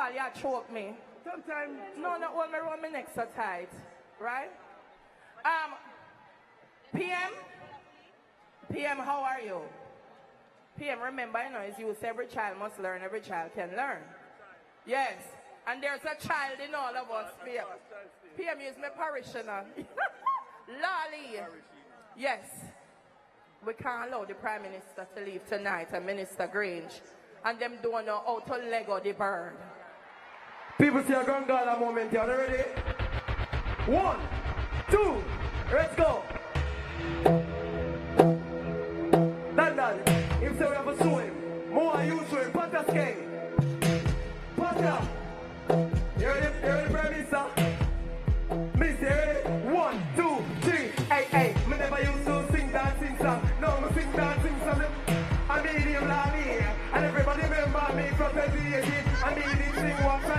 fall, you choke me. Sometimes. No, hold me around my neck so tight. Right? PM, how are you? PM, remember, you know, it's you, every child must learn, every child can learn. Yes. And there's a child in all of us, PM. PM is my parishioner. Lolly. Yes. We can't allow the Prime Minister to leave tonight, and Minister Grange. And them don't know how to Leggo the bird. People see a Grand Gala moment here. Are you ready? 1, 2, let's go. Dan, if say we have a swim, more you swim, Pata skate. Pata. You ready, Prime Minister? Miss, you ready? 1, 2, 3. Hey, me never used to sing dancing song. No, me sing dancing song. I made him laugh me, and everybody remember me from 2018. I made him sing one time.